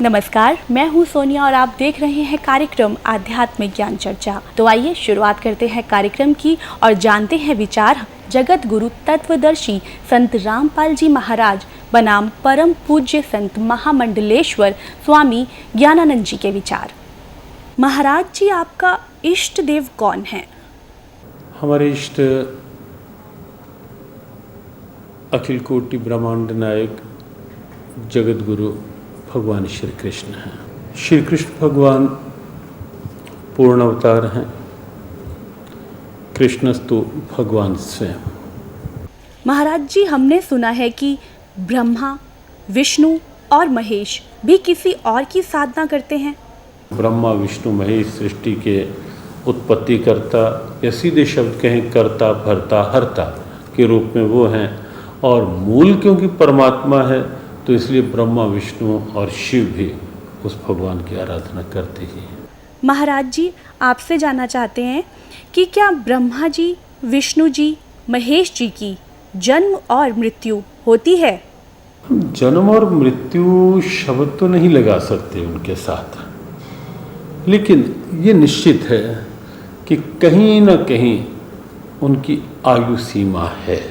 नमस्कार, मैं हूं सोनिया और आप देख रहे हैं कार्यक्रम आध्यात्मिक ज्ञान चर्चा। तो आइए शुरुआत करते हैं कार्यक्रम की और जानते हैं विचार जगत गुरु तत्वदर्शी संत रामपाल जी महाराज बनाम परम पूज्य संत महामंडलेश्वर स्वामी ज्ञानानंद जी के विचार। महाराज जी, आपका इष्ट देव कौन है? हमारे इष्ट अखिल कोटि ब्रह्मांड नायक जगत गुरु भगवान श्री कृष्ण हैं। श्री कृष्ण भगवान पूर्ण अवतार हैं। कृष्णस्तु भगवान स्वयं। महाराज जी, हमने सुना है कि ब्रह्मा, विष्णु और महेश भी किसी और की साधना करते हैं। ब्रह्मा, विष्णु, महेश सृष्टि के उत्पत्ति करता या सीधे शब्द कहें कर्ता, भरता, हरता के रूप में वो हैं। और मूल क्योंकि परमात्मा है तो इसलिए ब्रह्मा, विष्णु और शिव भी उस भगवान की आराधना करते ही हैं। महाराज जी, आपसे जानना चाहते हैं कि क्या ब्रह्मा जी, विष्णु जी, महेश जी की जन्म और मृत्यु होती है? हम जन्म और मृत्यु शब्द तो नहीं लगा सकते उनके साथ, लेकिन ये निश्चित है कि कहीं ना कहीं उनकी आयु सीमा है।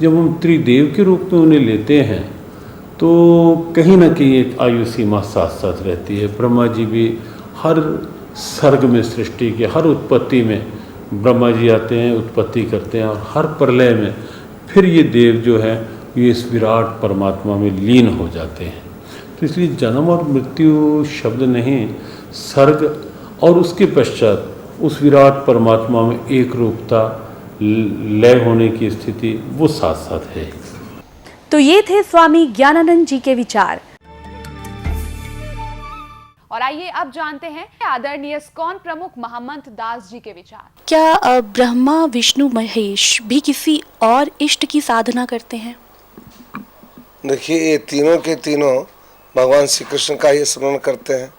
जब हम त्रिदेव के रूप में उन्हें लेते हैं तो कहीं ना कहीं एक आयु सीमा साथ साथ रहती है। ब्रह्मा जी भी हर सर्ग में, सृष्टि के हर उत्पत्ति में ब्रह्मा जी आते हैं, उत्पत्ति करते हैं, और हर प्रलय में फिर ये देव जो है ये इस विराट परमात्मा में लीन हो जाते हैं। तो इसलिए जन्म और मृत्यु शब्द नहीं, सर्ग और उसके पश्चात उस विराट परमात्मा में एक रूपता, लय होने की स्थिति वो साथ साथ है। तो ये थे स्वामी ज्ञानानंद जी के विचार। और आइए अब जानते हैं आदरणीय इस्कॉन प्रमुख महंत दास जी के विचार। क्या ब्रह्मा, विष्णु, महेश भी किसी और इष्ट की साधना करते हैं? देखिए, ये तीनों के तीनों भगवान श्री कृष्ण का ही स्मरण करते हैं।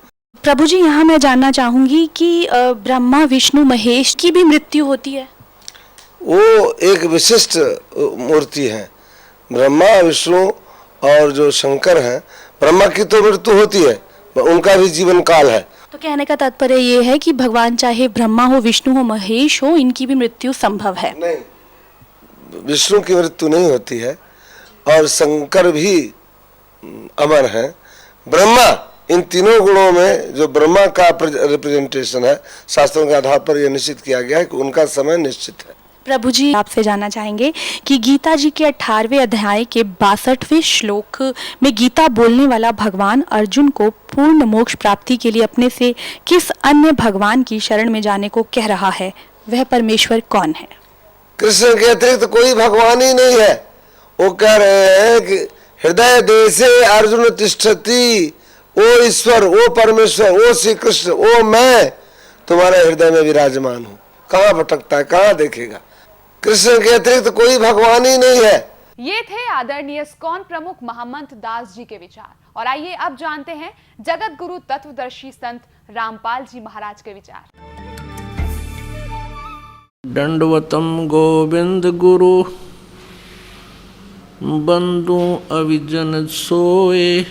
प्रभु जी, यहाँ मैं जानना चाहूंगी कि ब्रह्मा, विष्णु, महेश की भी मृत्यु होती है? वो एक विशिष्ट मूर्ति है। ब्रह्मा, विष्णु और जो शंकर हैं, ब्रह्मा की तो मृत्यु होती है, उनका भी जीवन काल है। तो कहने का तात्पर्य ये है कि भगवान चाहे ब्रह्मा हो, विष्णु हो, महेश हो, इनकी भी मृत्यु संभव है? नहीं, विष्णु की मृत्यु नहीं होती है और शंकर भी अमर हैं। ब्रह्मा, इन तीनों गुणों में जो ब्रह्मा का रिप्रेजेंटेशन है, शास्त्रों के आधार पर यह निश्चित किया गया है कि उनका समय निश्चित है। प्रभु जी, आपसे जानना चाहेंगे कि गीता जी के 18वें अध्याय के 62वें श्लोक में गीता बोलने वाला भगवान अर्जुन को पूर्ण मोक्ष प्राप्ति के लिए अपने से किस अन्य भगवान की शरण में जाने को कह रहा है? वह परमेश्वर कौन है? कृष्ण के अतिरिक्त कोई भगवान ही नहीं है। वो कह रहे हैं कि हृदय देशे अर्जुन तिष्ठति, ओ ईश्वर, ओ परमेश्वर, ओ श्री कृष्ण, ओ मैं तुम्हारे हृदय में विराजमान हूँ। कहाँ भटकता है, कहाँ देखेगा? कृष्ण के अतिरिक्त कोई भगवान ही नहीं है। ये थे आदरणीय इस्कॉन प्रमुख महंत दास जी के विचार। और आइए अब जानते हैं जगत गुरु तत्वदर्शी संत रामपाल जी महाराज के विचार। दंडवतम गोविंद गुरु बंधु अविजन सोए,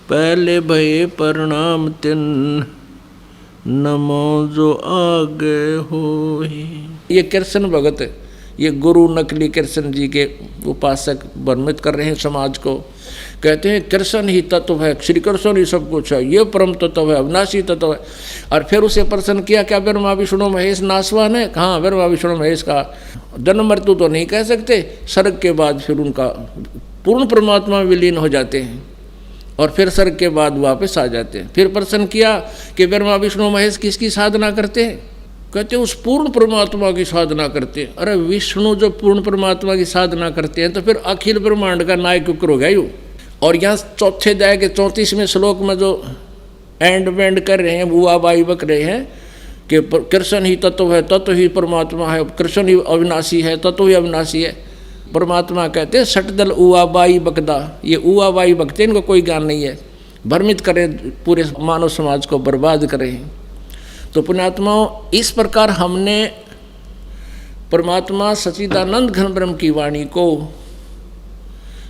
पहले भये प्रणाम तिन नमो जो आगे होए। ये कृष्ण भगत, ये गुरु नकली कृष्ण जी के उपासक भ्रमित कर रहे हैं समाज को। कहते हैं कृष्ण ही तत्व है, श्री कृष्ण ही सब कुछ है, ये परम तत्व है, अविनाशी तत्व है। और फिर उसे प्रश्न किया, क्या ब्रह्मा, विष्णु, महेश नासवान है? हाँ, ब्रह्मा, विष्णु, महेश का जन्म मृत्यु तो नहीं कह सकते। स्वर्ग के बाद फिर उनका पूर्ण परमात्मा में विलीन हो जाते हैं और फिर स्वर्ग के बाद वापस आ जाते हैं। फिर प्रश्न किया कि ब्रह्मा, विष्णु, महेश किसकी साधना करते हैं? कहते उस पूर्ण परमात्मा की साधना करते हैं। अरे विष्णु जो पूर्ण परमात्मा की साधना करते हैं तो फिर अखिल ब्रह्मांड का नायक हो गया यूँ। और यहाँ चौथे अध्याय के 34वें श्लोक में जो एंड वेंड कर रहे हैं, बुआ बाई बक रहे हैं कि कृष्ण ही तत्व है, तत्व ही परमात्मा है, कृष्ण ही अविनाशी है, तत्व ही अविनाशी है। परमात्मा कहते हैं सटदल उआ बाई बकदा, ये उआ बाई बकते इनको कोई ज्ञान नहीं है, भ्रमित करें, पूरे मानव समाज को बर्बाद करें। तो पुण्यात्माओं, इस प्रकार हमने परमात्मा सच्चिदानंद घन ब्रह्म की वाणी को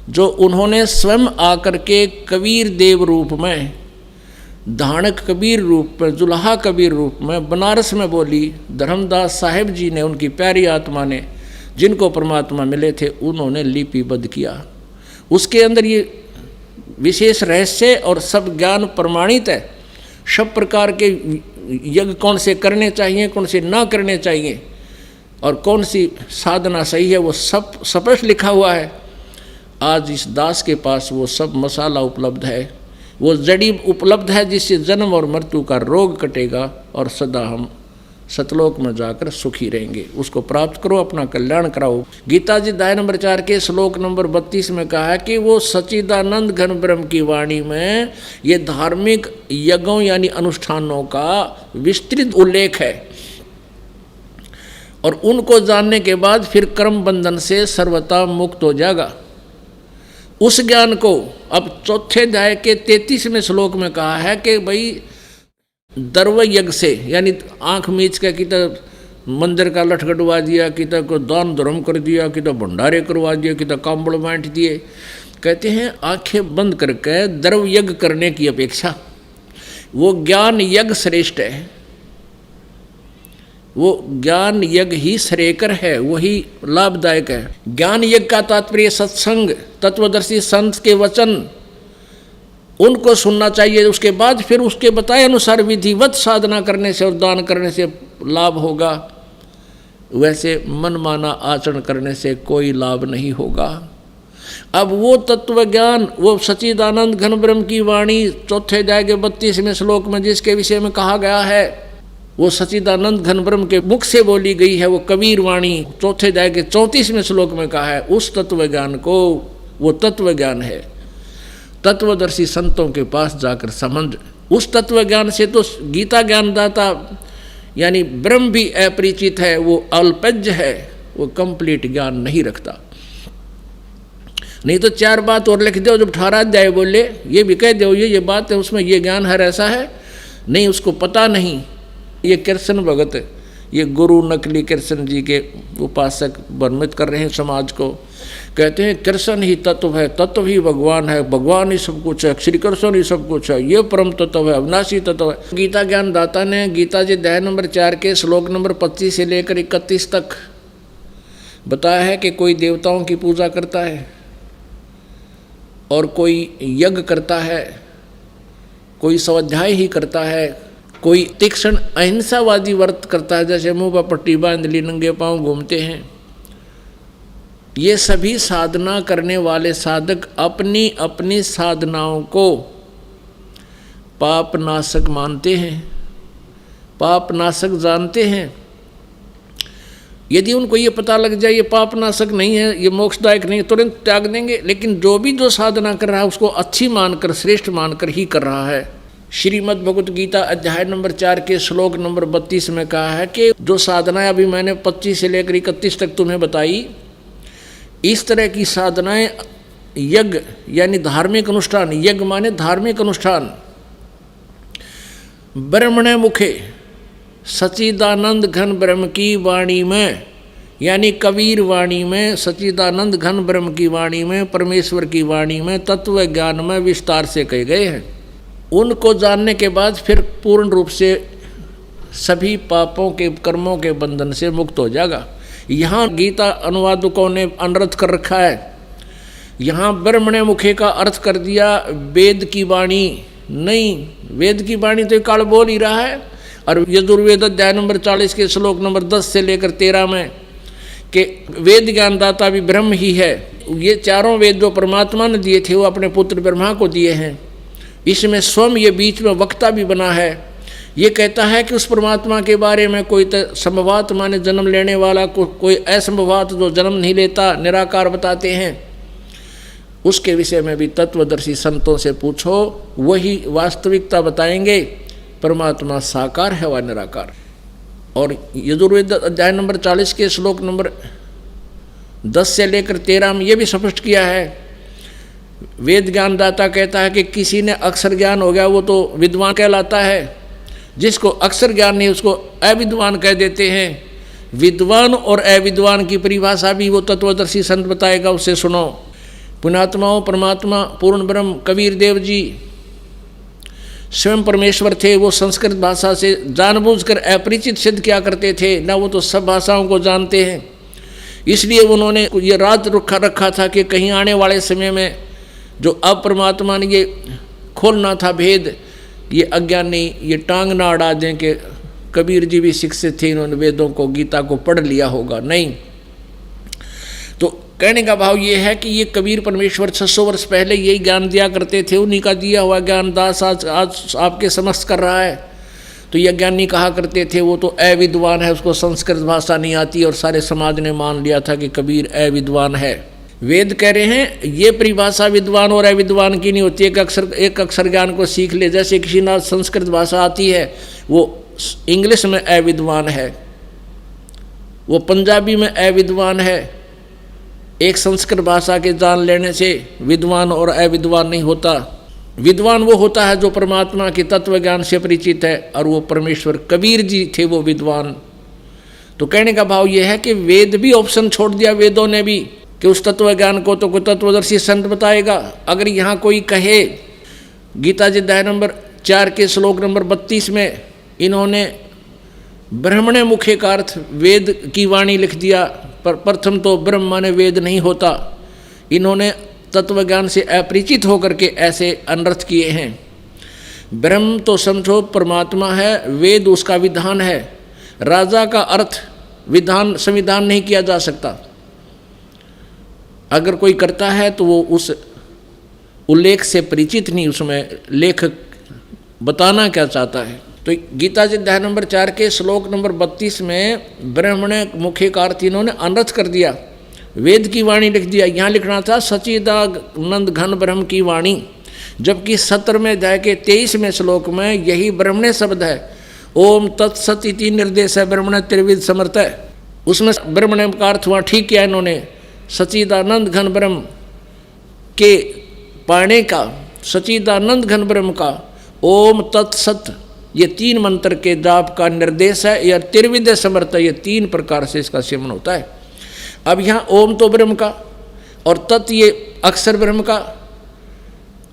जो उन्होंने स्वयं आकर के कबीर देव रूप में, धानक कबीर रूप में, जुल्हा कबीर रूप में बनारस में बोली, धर्मदास साहेब जी ने, उनकी प्यारी आत्मा ने, जिनको परमात्मा मिले थे, उन्होंने लिपिबद्ध किया। उसके अंदर ये विशेष रहस्य और सब ज्ञान प्रमाणित है। सब प्रकार के यज्ञ कौन से करने चाहिए, कौन से ना करने चाहिए, और कौन सी साधना सही है, वो सब स्पष्ट लिखा हुआ है। आज इस दास के पास वो सब मसाला उपलब्ध है, वो जड़ी उपलब्ध है, जिससे जन्म और मृत्यु का रोग कटेगा और सदा हम सतलोक में जाकर सुखी रहेंगे। उसको प्राप्त करो, अपना कल्याण कराओ। गीता जी अध्याय नंबर 4 के श्लोक नंबर 32 में कहा है कि वो सच्चिदानंद घन ब्रह्म की वाणी में ये धार्मिक यज्ञों यानी अनुष्ठानों का विस्तृत उल्लेख है, और उनको जानने के बाद फिर कर्म बंधन से सर्वथा मुक्त हो जाएगा। उस ज्ञान को अब चौथे अध्याय के 33वें श्लोक में कहा है कि भाई दर्व यज्ञ से, यानी आंख मीच के कितना मंदिर का लठ कटवा दिया, कितना को दान धर्म कर दिया, कितना भंडारे करवा दिया, कितना कांबड़ बांट दिए। कहते हैं आंखें बंद करके दर्व यज्ञ करने की अपेक्षा वो ज्ञान यज्ञ श्रेष्ठ है। वो ज्ञान यज्ञ ही श्रेयकर है, वही लाभदायक है। ज्ञान यज्ञ का तात्पर्य सत्संग, तत्वदर्शी संत के वचन, उनको सुनना चाहिए। उसके बाद फिर उसके बताए अनुसार विधिवत साधना करने से और दान करने से लाभ होगा। वैसे मनमाना आचरण करने से कोई लाभ नहीं होगा। अब वो तत्व ज्ञान, वो सच्चिदानंद घन ब्रह्म की वाणी चौथे अध्याय के 32वें श्लोक में जिसके विषय में कहा गया है, वो सच्चिदानंद घन ब्रह्म के मुख से बोली गई है, वो कबीर वाणी चौथे अध्याय के 34वें श्लोक में कहा है। उस तत्व ज्ञान को, वो तत्व ज्ञान है, तत्वदर्शी संतों के पास जाकर समझ। उस तत्व ज्ञान से तो गीता ज्ञानदाता यानी ब्रह्म भी अपरिचित है, वो अल्पज्ञ है, वो कंप्लीट ज्ञान नहीं रखता। नहीं तो 4 बात और लिख दो, जब 18 अध्याय बोले ये भी कह दो ये बात है, उसमें ये ज्ञान है, ऐसा है नहीं, उसको पता नहीं। ये कृष्ण भगत, ये गुरु नकली कृष्ण जी के उपासक भ्रमित कर रहे हैं समाज को। कहते हैं कृष्ण ही तत्व है, तत्व ही भगवान है, भगवान ही सब कुछ है, श्री कृष्ण ही सब कुछ है, ये परम तत्व है, अविनाशी तत्व है। गीता ज्ञान दाता ने गीता जी अध्याय नंबर 4 के श्लोक नंबर 25 से लेकर 31 तक बताया है कि कोई देवताओं की पूजा करता है और कोई यज्ञ करता है, कोई स्वाध्याय ही करता है, कोई तीक्ष्ण अहिंसावादी व्रत करता है, जैसे मुंह पर पट्टी बांध ली, नंगे पांव घूमते हैं। ये सभी साधना करने वाले साधक अपनी अपनी साधनाओं को पापनाशक मानते हैं, पापनाशक जानते हैं। यदि उनको ये पता लग जाए ये पापनाशक नहीं है, ये मोक्षदायक नहीं है, तुरंत त्याग देंगे। लेकिन जो साधना कर रहा है उसको अच्छी मानकर, श्रेष्ठ मानकर ही कर रहा है। श्रीमद् भगवत गीता अध्याय नंबर 4 के श्लोक नंबर 32 में कहा है कि जो साधनाएं अभी मैंने 25 से लेकर 31 तक तुम्हें बताई, इस तरह की साधनाएं यज्ञ यानी धार्मिक अनुष्ठान, यज्ञ माने धार्मिक अनुष्ठान, ब्रह्मणे मुखे सच्चिदानंद घन ब्रह्म की वाणी में यानी कबीर वाणी में, सच्चिदानंद घन ब्रह्म की वाणी में, परमेश्वर की वाणी में, तत्व ज्ञान में विस्तार से कहे गए हैं। उनको जानने के बाद फिर पूर्ण रूप से सभी पापों के कर्मों के बंधन से मुक्त हो जाएगा। यहाँ गीता अनुवादकों ने अनर्थ कर रखा है, यहाँ ब्रह्मणे मुखे का अर्थ कर दिया वेद की वाणी। नहीं, वेद की वाणी तो काल बोल ही रहा है। और यजुर्वेद अध्याय नंबर 40 के श्लोक नंबर 10 से लेकर 13 में कि वेद ज्ञानदाता भी ब्रह्म ही है। ये चारों वेद जो परमात्मा ने दिए थे वो अपने पुत्र ब्रह्मा को दिए हैं। इसमें स्वयं ये बीच में वक्ता भी बना है। ये कहता है कि उस परमात्मा के बारे में कोई संभवात माने जन्म लेने वाला, कोई असंभवात जो जन्म नहीं लेता, निराकार बताते हैं। उसके विषय में भी तत्वदर्शी संतों से पूछो, वही वास्तविकता बताएंगे। परमात्मा साकार है व निराकार। और यजुर्वेद अध्याय नंबर 40 के श्लोक नंबर 10 से लेकर 13 में ये भी स्पष्ट किया है। वेद ज्ञानदाता कहता है कि किसी ने अक्षर ज्ञान हो गया वो तो विद्वान कहलाता है, जिसको अक्षर ज्ञान नहीं उसको अविद्वान कह देते हैं। विद्वान और अविद्वान की परिभाषा भी वो तत्वदर्शी संत बताएगा, उससे सुनो। पुण्यात्माओं, परमात्मा पूर्ण ब्रह्म कबीर देव जी स्वयं परमेश्वर थे। वो संस्कृत भाषा से जानबूझकर अपरिचित सिद्ध किया करते थे, ना वो तो सब भाषाओं को जानते हैं। इसलिए उन्होंने ये राज रखा था कि कहीं आने वाले समय में जो अब परमात्मा ने ये खोलना था भेद, ये अज्ञानी ये टांग ना अड़ा दें कि कबीर जी भी शिक्षित थे, इन्होंने वेदों को गीता को पढ़ लिया होगा। नहीं, तो कहने का भाव ये है कि ये कबीर परमेश्वर 600 वर्ष पहले यही ज्ञान दिया करते थे। उन्हीं का दिया हुआ ज्ञान दास आज आपके समक्ष कर रहा है। तो ये ज्ञानी कहा करते थे वो तो अविद्वान है, उसको संस्कृत भाषा नहीं आती, और सारे समाज ने मान लिया था कि कबीर अविद्वान है। वेद कह रहे हैं ये परिभाषा विद्वान और अविद्वान की नहीं होती। एक अक्षर ज्ञान को सीख ले, जैसे किसी ना संस्कृत भाषा आती है वो इंग्लिश में अविद्वान है, वो पंजाबी में अविद्वान है। एक संस्कृत भाषा के जान लेने से विद्वान और अविद्वान नहीं होता। विद्वान वो होता है जो परमात्मा के तत्व ज्ञान से परिचित है, और वो परमेश्वर कबीर जी थे वो विद्वान। तो कहने का भाव ये है कि वेद भी ऑप्शन छोड़ दिया वेदों ने भी कि उस तत्व ज्ञान को तो कोई तत्वदर्शी संत बताएगा। अगर यहाँ कोई कहे, गीता जी अध्याय नंबर 4 के श्लोक नंबर 32 में इन्होंने ब्रह्मणे मुखे का अर्थ वेद की वाणी लिख दिया, पर प्रथम तो ब्रह्म माने वेद नहीं होता। इन्होंने तत्व ज्ञान से अपरिचित होकर के ऐसे अनर्थ किए हैं। ब्रह्म तो समझो परमात्मा है, वेद उसका विधान है। राजा का अर्थ विधान संविधान नहीं किया जा सकता। अगर कोई करता है तो वो उस उल्लेख से परिचित नहीं, उसमें लेखक बताना क्या चाहता है। तो गीता जी अध्याय नंबर 4 के श्लोक नंबर 32 में ब्रह्मणे मुखे का अर्थ इन्होंने अनर्थ कर दिया, वेद की वाणी लिख दिया। यहाँ लिखना था सच्चिदानंद घन ब्रह्म की वाणी, जबकि 17वें अध्याय के 23वें श्लोक में यही ब्रह्मणे शब्द है। ओम तत्सत इति निर्देश है ब्रह्मणे त्रिविध समर्थ है, उसमें ब्रह्मणे का अर्थ वहाँ ठीक किया इन्होंने। सच्चिदानंद घन ब्रह्म के पाने का, सच्चिदानंद घन ब्रह्म का ओम तत्सत, ये 3 मंत्र के जाप का निर्देश है। या त्रिविध समर्थ, ये 3 प्रकार से इसका सेवन होता है। अब यहाँ ओम तो ब्रह्म का, और तत् ये अक्षर ब्रह्म का,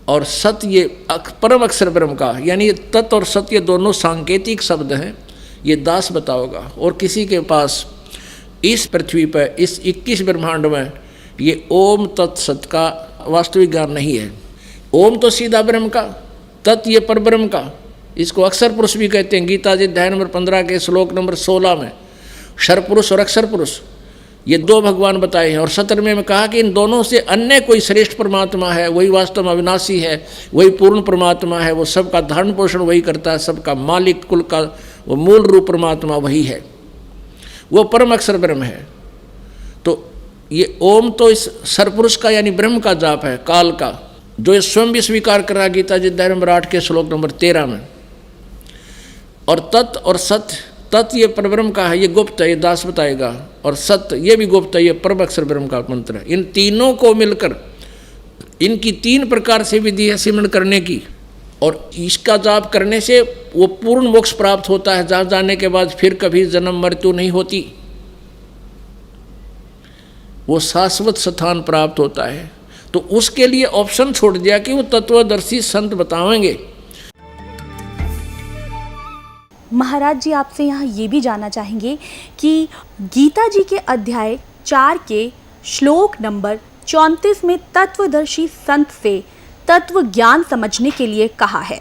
और सत ये परम अक्षर ब्रह्म का। यानी तत् और सत ये दोनों सांकेतिक शब्द हैं, ये दास बताओगा। और किसी के पास इस पृथ्वी पर इस 21 ब्रह्मांड में ये ओम तत्सत का वास्तविक ज्ञान नहीं है। ओम तो सीधा ब्रह्म का, तत् ये पर ब्रह्म का, इसको अक्षर पुरुष भी कहते हैं। गीता जी अध्याय नंबर 15 के श्लोक नंबर 16 में क्षर पुरुष और अक्षर पुरुष ये 2 भगवान बताए हैं। और 17वें में कहा कि इन दोनों से अन्य कोई श्रेष्ठ परमात्मा है, वही वास्तव में अविनाशी है, वही पूर्ण परमात्मा है, वो सबका धारण पोषण वही करता है, सबका मालिक, कुल का वो मूल रूप परमात्मा वही है, वो परम अक्षर ब्रह्म है। तो ये ओम तो इस सरपुरुष का यानी ब्रह्म का जाप है, काल का, जो ये स्वयं भी स्वीकार कर रहा गीता जी अध्याय नंबर 8 के श्लोक नंबर 13 में। और तत् और सत, तत् ये परब्रह्म का है, ये गुप्त है, ये दास बताएगा। और सत्य ये भी गुप्त है, ये परम अक्षर ब्रह्म का मंत्र है। इन तीनों को मिलकर इनकी 3 प्रकार से विधि है सिमरण करने की, और इसका जाप करने से वो पूर्ण मोक्ष प्राप्त होता है, जहाँ जाने के बाद फिर कभी जन्म मृत्यु नहीं होती, वो शाश्वत स्थान प्राप्त होता है। तो उसके लिए ऑप्शन छोड़ दिया कि वो तत्वदर्शी संत बताएंगे। महाराज जी, आपसे यहाँ ये भी जानना चाहेंगे कि गीता जी के अध्याय 4 के श्लोक नंबर 34 में तत्वदर्शी संत से तत्व ज्ञान समझने के लिए कहा है,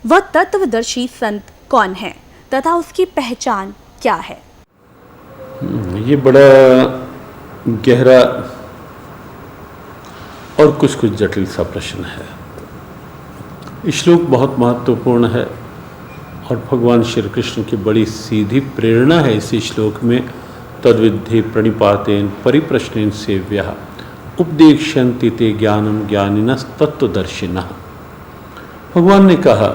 वह तत्वदर्शी संत कौन है तथा उसकी पहचान क्या है? ये बड़ा गहरा और कुछ जटिल सा प्रश्न है। ये श्लोक बहुत महत्वपूर्ण है और भगवान श्री कृष्ण की बड़ी सीधी प्रेरणा है इसी श्लोक में। तद्विद्धि प्रणिपातेन परिप्रश्नेन सेव्यः उपदेक्ष्यन्ति ते ज्ञानम ज्ञानिनः तत्वदर्शिनः। भगवान ने कहा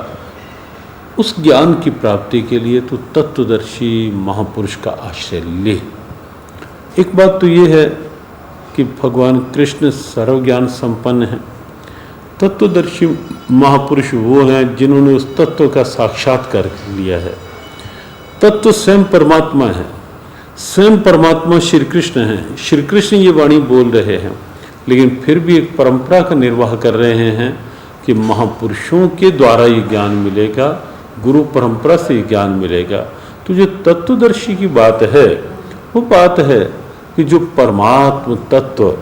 उस ज्ञान की प्राप्ति के लिए तो तत्वदर्शी महापुरुष का आश्रय ले। एक बात तो ये है कि भगवान कृष्ण सर्वज्ञान संपन्न हैं। तत्वदर्शी महापुरुष वो हैं जिन्होंने उस तत्व का साक्षात्कार लिया है। तत्व स्वयं परमात्मा है, स्वयं परमात्मा श्री कृष्ण हैं। श्री कृष्ण ये वाणी बोल रहे हैं, लेकिन फिर भी एक परंपरा का निर्वाह कर रहे हैं कि महापुरुषों के द्वारा ये ज्ञान मिलेगा, गुरु परंपरा से ज्ञान मिलेगा। तो जो तत्वदर्शी की बात है वो बात है कि जो परमात्म तत्व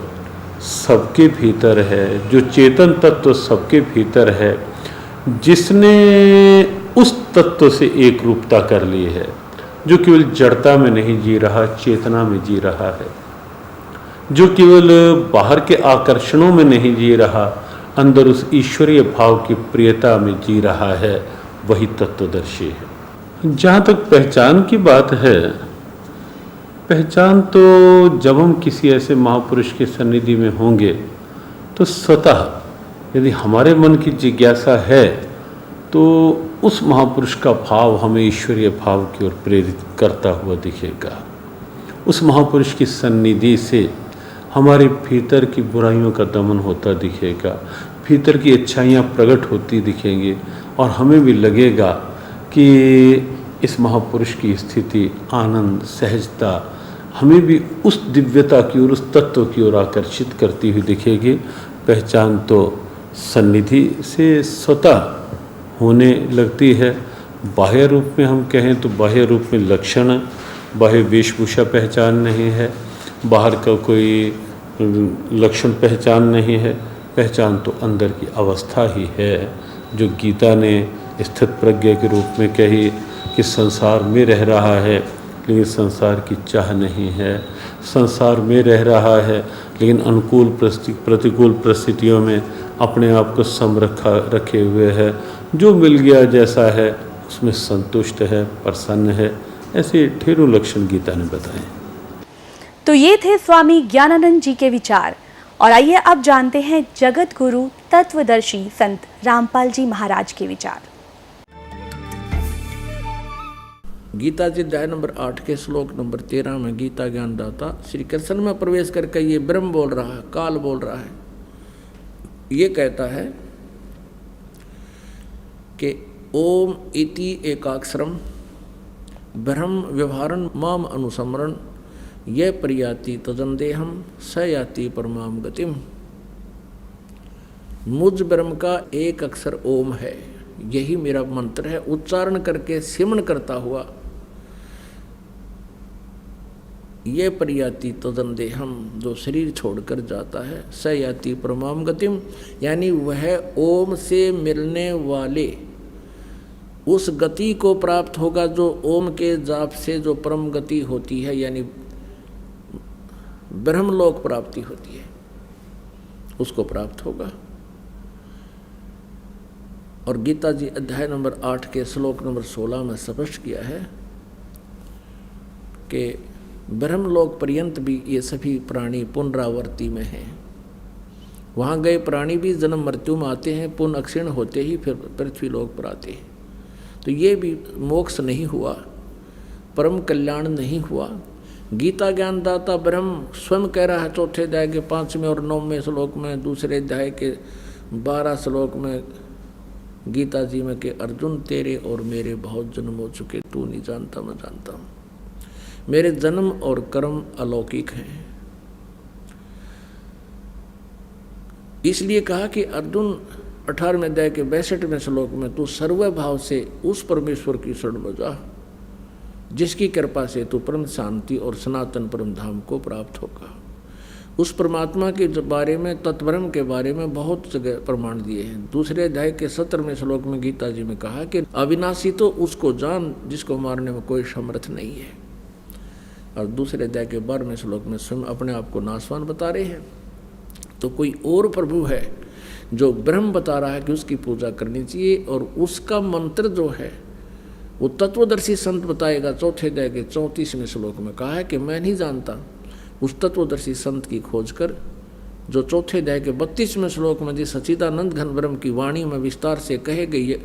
सबके भीतर है, जो चेतन तत्व सबके भीतर है, जिसने उस तत्व से एक रूपता कर ली है, जो केवल जड़ता में नहीं जी रहा, चेतना में जी रहा है, जो केवल बाहर के आकर्षणों में नहीं जी रहा, अंदर उस ईश्वरीय भाव की प्रियता में जी रहा है, वही तत्वदर्शी है। जहाँ तक पहचान की बात है, पहचान तो जब हम किसी ऐसे महापुरुष के सन्निधि में होंगे तो स्वतः यदि हमारे मन की जिज्ञासा है तो उस महापुरुष का भाव हमें ईश्वरीय भाव की ओर प्रेरित करता हुआ दिखेगा। उस महापुरुष की सन्निधि से हमारे भीतर की बुराइयों का दमन होता दिखेगा, भीतर की अच्छाइयाँ प्रकट होती दिखेंगी और हमें भी लगेगा कि इस महापुरुष की स्थिति, आनंद, सहजता हमें भी उस दिव्यता की ओर, उस तत्व की ओर आकर्षित करती हुई दिखेगी। पहचान तो सन्निधि से स्वतः होने लगती है। बाह्य रूप में हम कहें तो बाह्य रूप में लक्षण, बाह्य वेशभूषा पहचान नहीं है, बाहर का कोई लक्षण पहचान नहीं है। पहचान तो अंदर की अवस्था ही है, जो गीता ने स्थित प्रज्ञा के रूप में कही कि संसार में रह रहा है लेकिन संसार की चाह नहीं है, संसार में रह रहा है लेकिन अनुकूल प्रतिकूल परिस्थितियों में अपने आप को रखे हुए है, जो मिल गया जैसा है उसमें संतुष्ट है, प्रसन्न है। ऐसे ढेरों लक्षण गीता ने बताए। तो ये थे स्वामी ज्ञानानंद जी के विचार। और आइए अब जानते हैं जगत गुरु तत्वदर्शी संत रामपाल जी महाराज के विचार। गीता जी अध्याय नंबर 8 के श्लोक नंबर 13 में गीता ज्ञानदाता श्री कृष्ण में प्रवेश करके ये ब्रह्म बोल रहा है, काल बोल रहा है, ये कहता है कि ओम इति एकाक्षरम ब्रह्म व्यवहारन माम अनुसमरण ये प्रयाति तदंदेहम स याति परमाम गतिम। मुझ ब्रह्म का एक अक्षर ओम है, यही मेरा मंत्र है। उच्चारण करके सिमरण करता हुआ ये प्रयाति तदंदेहम, जो शरीर छोड़कर जाता है, स याति परमाम गतिम, यानी वह ओम से मिलने वाले उस गति को प्राप्त होगा जो ओम के जाप से जो परम गति होती है, यानी ब्रह्मलोक प्राप्ति होती है, उसको प्राप्त होगा। और गीता जी अध्याय नंबर 8 के श्लोक नंबर 16 में स्पष्ट किया है कि ब्रह्मलोक पर्यंत भी ये सभी प्राणी पुनरावर्ती में हैं। वहाँ गए प्राणी भी जन्म मृत्यु में आते हैं, पुनः अक्षीण होते ही फिर पृथ्वी लोक पर आते हैं। तो ये भी मोक्ष नहीं हुआ, परम कल्याण नहीं हुआ। गीता ज्ञानदाता ब्रह्म स्वयं कह रहा है चौथे अध्याय के 5वें और 9वें श्लोक में, दूसरे अध्याय के 12 श्लोक में गीता जी में कि अर्जुन तेरे और मेरे बहुत जन्म हो चुके, तू नहीं जानता मैं जानता हूँ। मेरे जन्म और कर्म अलौकिक हैं। इसलिए कहा कि अर्जुन 18वें अध्याय के 62वें श्लोक में तू सर्वभाव से उस परमेश्वर की शरण में जा जिसकी कृपा से तू परम शांति और सनातन परम धाम को प्राप्त होगा। उस परमात्मा के बारे में, तत्ब्रह्म के बारे में बहुत जगह प्रमाण दिए हैं। दूसरे अध्याय के 17वें श्लोक में गीता जी में कहा कि अविनाशी तो उसको जान जिसको मारने में कोई समर्थ नहीं है। और दूसरे अध्याय के 12वें श्लोक में स्वयं अपने आप को नाशवान बता रहे हैं। तो कोई और प्रभु है जो ब्रह्म बता रहा है कि उसकी पूजा करनी चाहिए, और उसका मंत्र जो है वो तत्वदर्शी संत बताएगा। चौथे अध्याय के 34वें श्लोक में कहा है कि मैं नहीं जानता। उस तत्वदर्शी संत की खोज कर, जो चौथे अध्याय के 32वें श्लोक में जिस सच्चिदानंद घन ब्रह्म की वाणी में विस्तार से कहे गई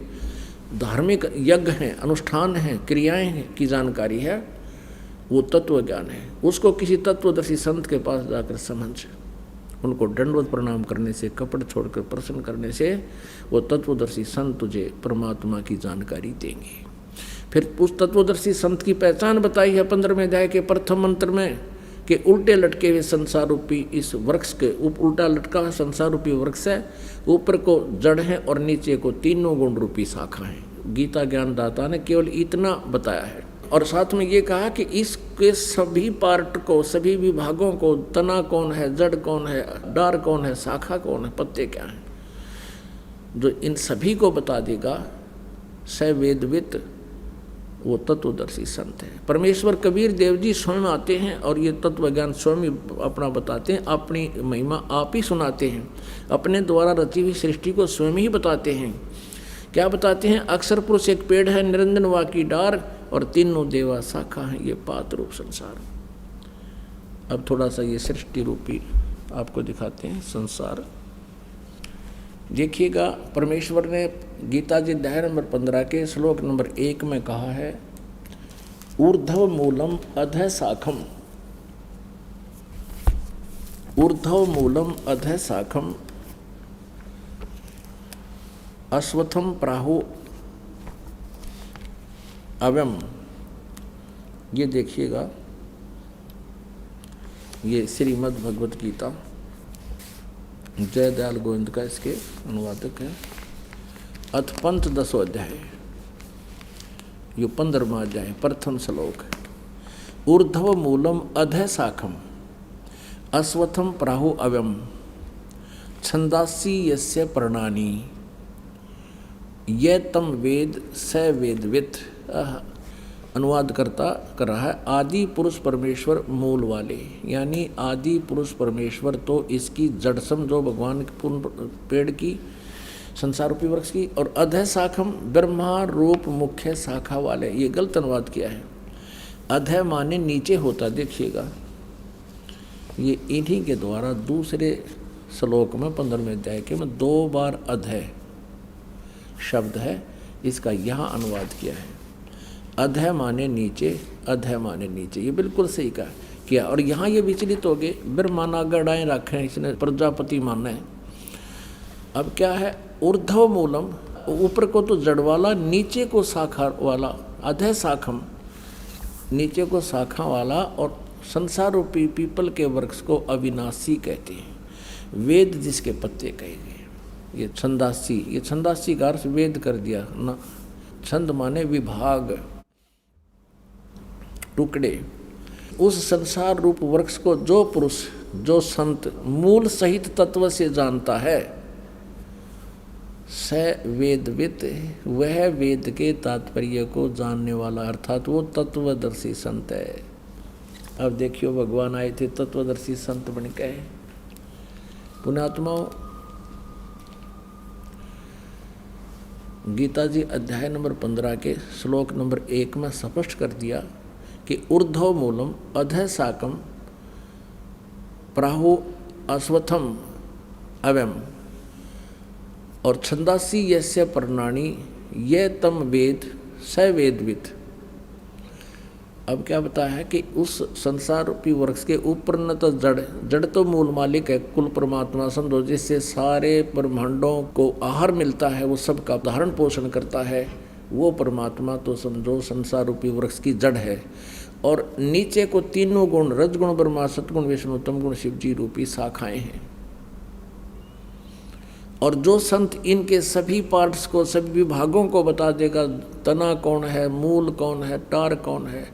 धार्मिक यज्ञ हैं, अनुष्ठान हैं, क्रियाएं हैं की जानकारी है, वो तत्व ज्ञान है। उसको किसी तत्वदर्शी संत के पास जाकर समझ, उनको दंडवत प्रणाम करने से, कपट छोड़कर प्रसन्न करने से वो तत्वदर्शी संत तुझे परमात्मा की जानकारी देंगे। फिर उस तत्वदर्शी संत की पहचान बताई है 15वें अध्याय के प्रथम मंत्र में कि उल्टे लटके हुए संसार रूपी इस वृक्ष के उल्टा लटका हुआ संसार रूपी वृक्ष है, ऊपर को जड़ है और नीचे को तीनों गुण रूपी शाखा है। गीता ज्ञानदाता ने केवल इतना बताया है और साथ में ये कहा कि इसके सभी पार्ट को, सभी विभागों को, तना कौन है, जड़ कौन है, डार कौन है, शाखा कौन है, पत्ते क्या हैं, जो इन सभी को बता देगा स वेदवित, वो तत्वदर्शी संत है। परमेश्वर कबीर देव जी स्वयं आते हैं और ये तत्व ज्ञान स्वयं अपना बताते हैं, अपनी महिमा आप ही सुनाते हैं, अपने द्वारा रची हुई सृष्टि को स्वयं ही बताते हैं। क्या बताते हैं? अक्षर पुरुष एक पेड़ है, निरंजन वा की डार और तीनों देवा शाखा है, ये पात रूप संसार। अब थोड़ा सा ये सृष्टि रूपी आपको दिखाते हैं संसार। देखिएगा, परमेश्वर ने गीता जी अध्याय नंबर 15 के श्लोक नंबर 1 में कहा है, ऊर्ध्व मूलम अधः शाखम, ऊर्ध्व मूलम अधः शाखम अश्वत्थम प्राहु अव्यम। ये देखिएगा, ये श्रीमद् भगवत गीता जय दयाल गोविंद का इसके अनुवादक है। अथ पंचदशो अध्याय, यो 15वां अध्याय, प्रथम श्लोक। ऊर्ध्व मूलम अधः शाखम अश्वत्थम प्राहु अव्यम छंदासी यस्य पर्णानि ये तम वेद स वेदवित। अनुवाद करता कर रहा है, आदि पुरुष परमेश्वर मूल वाले, यानी आदि पुरुष परमेश्वर तो इसकी जड़ समझो, भगवान के पूर्ण पेड़ की, संसार रूपी वृक्ष की, और अधः शाखम ब्रह्मा रूप मुख्य शाखा वाले। ये गलत अनुवाद किया है, अधः माने नीचे होता। देखिएगा, ये इन्हीं के द्वारा दूसरे श्लोक में 15वें अध्याय के में 2 बार अधः शब्द है, इसका यहाँ अनुवाद किया है। अधः माने नीचे, अधः माने नीचे, ये बिल्कुल सही कहा किया। और यहाँ ये विचलित हो गए, ब्रह्मा नागड़ाएँ रखे हैं, इसने प्रजापति माना है। अब क्या है? ऊर्ध्व मूलम, ऊपर को तो जड़ वाला, नीचे को शाखा वाला, अधः शाखम, नीचे को शाखा वाला, और संसार रूपी पीपल के वृक्ष को अविनाशी कहते हैं, वेद जिसके पत्ते कहे गए। ये छंदासी, ये छंदासी का अर्थ वेद कर दिया ना। छंद माने विभाग, टुकड़े। उस संसार रूप वृक्ष को जो पुरुष, जो संत मूल सहित तत्व से जानता है, स वेदवित, वह वेद के तात्पर्य को जानने वाला, अर्थात वो तत्वदर्शी संत है। अब देखियो, भगवान आए थे तत्वदर्शी संत बन के। पुण्यात्माओं, गीता जी अध्याय नंबर 15 के श्लोक नंबर 1 में स्पष्ट कर दिया कि ऊर्ध्व मूलम अधः शाखम प्राहु अश्वत्थम अव्यम और छंदासी यस्य पर्णानि ये तम वेद स वेदवित। अब क्या बताया है कि उस संसार रूपी वृक्ष के ऊपर न तो जड़ तो मूल मालिक है, कुल परमात्मा समझो, जिससे सारे ब्रह्मांडों को आहार मिलता है, वो सबका धारण पोषण करता है, वो परमात्मा तो समझो संसार रूपी वृक्ष की जड़ है। और नीचे को तीनों गुण, रजगुण ब्रह्मा, सतगुण विष्णु, तमगुण शिव जी रूपी शाखाएं हैं। और जो संत इनके सभी पार्ट्स को, सभी विभागों को बता देगा, तना कौन है, मूल कौन है, टार कौन है,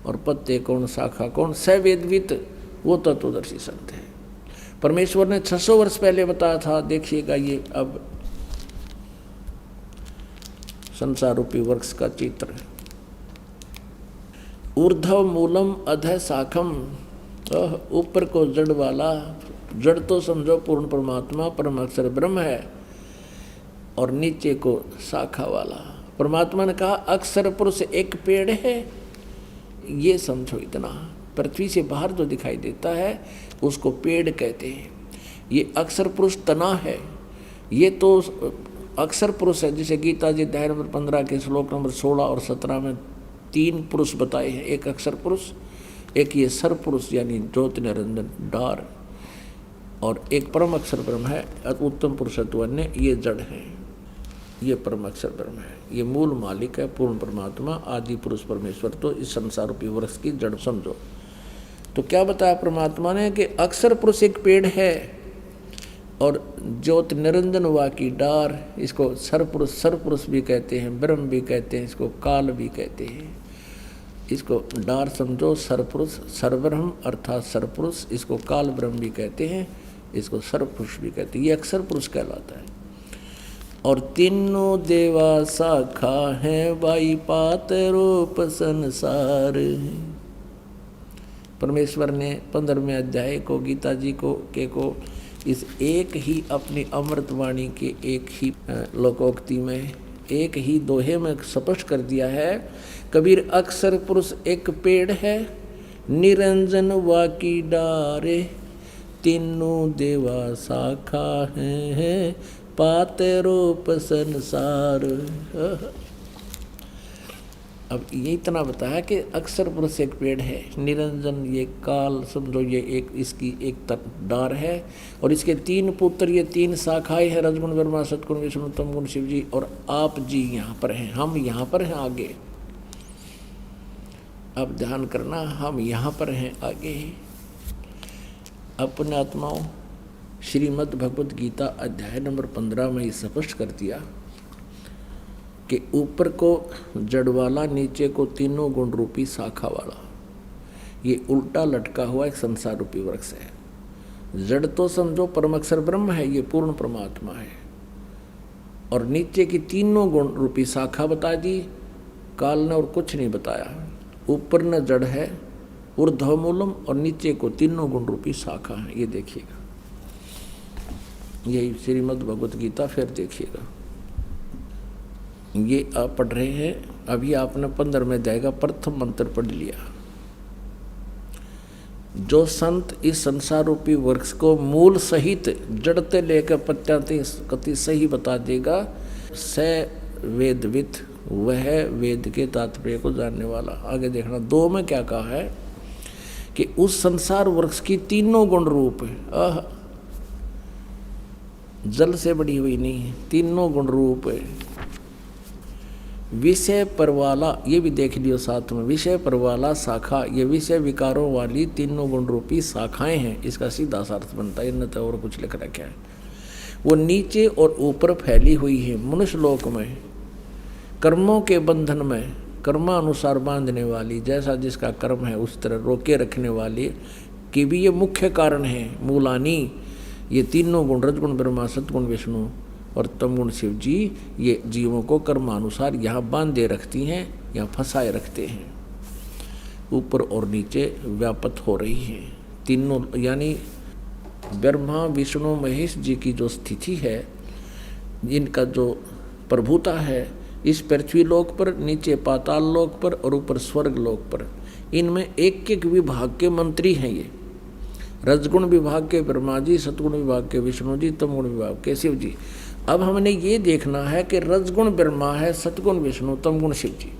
और पत्ते कौन, शाखा कौन, सवेदवित, वो तत्वदर्शी संत है। परमेश्वर ने 600 वर्ष पहले बताया था। देखिएगा, ये अब संसार रूपी वृक्ष का चित्र। ऊर्ध्व मूलम अधः शाखम, ऊपर को जड़ वाला, जड़ तो समझो पूर्ण परमात्मा परम अक्षर ब्रह्म है, और नीचे को शाखा वाला। परमात्मा ने कहा अक्षर पुरुष एक पेड़ है, ये समझो इतना। पृथ्वी से बाहर जो दिखाई देता है उसको पेड़ कहते हैं। ये अक्षर पुरुष तना है, ये तो अक्षर पुरुष है, जिसे गीता जी अध्याय नंबर 15 के श्लोक नंबर 16 और 17 में 3 पुरुष बताए हैं। एक अक्षर पुरुष, एक ये सर पुरुष यानी ज्योति निरंजन डार, और एक परम अक्षर ब्रह्म है, उत्तम पुरुषत्वन्य, ये जड़ है, ये परम अक्षर ब्रह्म है, ये मूल मालिक है, पूर्ण परमात्मा, आदि पुरुष परमेश्वर। तो इस संसार रूपी वृक्ष की जड़ समझो। तो क्या बताया परमात्मा ने कि अक्षर पुरुष एक पेड़ है और ज्योत निरंजन हुआ की डार, इसको सरपुरुष भी कहते हैं, ब्रह्म भी कहते हैं, इसको काल भी कहते हैं। इसको डार समझो, सरपुरुष सरब्रह्म अर्थात सरपुरुष, इसको काल ब्रह्म भी कहते हैं, इसको सरपुरुष भी कहते हैं। ये अक्षर पुरुष कहलाता है। और तीनों देवा शाखा हैं, बाई पात रूप संसार। परमेश्वर ने 15वें अध्याय को गीता जी को इस एक ही अपनी अमृतवाणी के एक ही लोकोक्ति में, एक ही दोहे में स्पष्ट कर दिया है। कबीर अक्षर पुरुष एक पेड़ है, निरंजन वाकी डारे, तीनों देवा शाखा हैं, पात रूप संसार। अब ये इतना बताया कि अक्षर पुरुष एक पेड़ है, निरंजन ये काल समझो, ये एक इसकी एक डार है, और इसके 3 पुत्र, ये 3 शाखाएं हैं, रजगुण ब्रह्मा, सतगुण विष्णु, तमगुण शिव जी, और आप जी यहाँ पर हैं, हम यहाँ पर हैं आगे। अब ध्यान करना, हम यहाँ पर हैं आगे। अपने आत्माओं, श्रीमद् भगवत गीता अध्याय नंबर 15 में स्पष्ट कर दिया कि ऊपर को जड़ वाला, नीचे को तीनों गुण रूपी शाखा वाला, ये उल्टा लटका हुआ एक संसार रूपी वृक्ष है। जड़ तो समझो परम अक्षर ब्रह्म है, ये पूर्ण परमात्मा है, और नीचे की तीनों गुण रूपी शाखा बता दी काल ने, और कुछ नहीं बताया। ऊपर न जड़ है ऊर्ध्वमूलम, और नीचे को तीनों गुण रूपी शाखा है। ये देखिएगा, यही श्रीमद् भगवत गीता, फिर देखिएगा। ये आप पढ़ रहे हैं, अभी आपने 15वें अध्याय का प्रथम मंत्र पढ़ लिया। जो संत इस संसार रूपी वृक्ष को मूल सहित जड़ते लेकर पत्याति सही बता देगा, स वेदविद, वह वेद के तात्पर्य को जानने वाला। आगे देखना 2 में क्या कहा है कि उस संसार वृक्ष की तीनों गुण रूप है, जल से बड़ी हुई नहीं है, तीनों गुण रूप है। विषय पर वाला, ये भी देख लियो साथ में, विषय पर वाला शाखा, ये विषय विकारों वाली तीनों गुण रूपी शाखाएं हैं। इसका सीधा सा अर्थ बनता है, न तो और कुछ लिख रखा है। वो नीचे और ऊपर फैली हुई है। मनुष्य लोक में कर्मों के बंधन में कर्मानुसार बांधने वाली, जैसा जिसका कर्म है उस तरह रोके रखने वाली की भी ये मुख्य कारण है। मूलानी, ये तीनों गुण, रजगुण ब्रह्मा, सतगुण विष्णु और तमगुण शिव जी, ये जीवों को कर्मानुसार यहाँ बांधे रखती हैं, यहाँ फंसाए रखते हैं। ऊपर और नीचे व्यापत हो रही हैं तीनों, यानी ब्रह्मा विष्णु महेश जी की जो स्थिति है, इनका जो प्रभुता है इस पृथ्वी लोक पर, नीचे पाताल लोक पर और ऊपर स्वर्ग लोक पर, इनमें एक एक विभाग के मंत्री हैं। ये रजगुण विभाग के ब्रह्मा जी, सतगुण विभाग के विष्णु जी, तमगुण विभाग के शिव जी। अब हमने ये देखना है कि रजगुण ब्रह्मा है, सतगुण विष्णु, तमगुण शिव जी,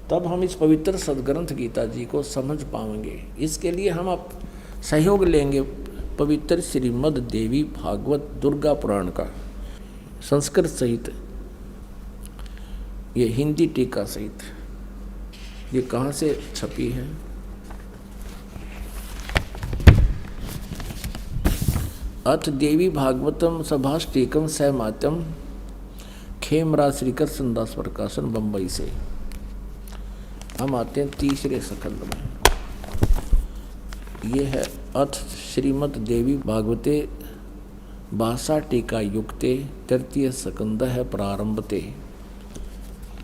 तब हम इस पवित्र सदग्रंथ गीता जी को समझ पाएंगे। इसके लिए हम आप सहयोग लेंगे पवित्र श्रीमद् देवी भागवत दुर्गा पुराण का, संस्कृत सहित, ये हिंदी टीका सहित। ये कहाँ से छपी है? अथ देवी भागवतम सभाष्टीकम सहमात्यम, खेमराज श्री कृष्णदास प्रकाशन, बम्बई से। हम आते हैं तीसरे स्कंद में। ये है अथ श्रीमद् देवी भागवते भाषा टीका युक्ते, तृतीय स्कंद है प्रारंभते।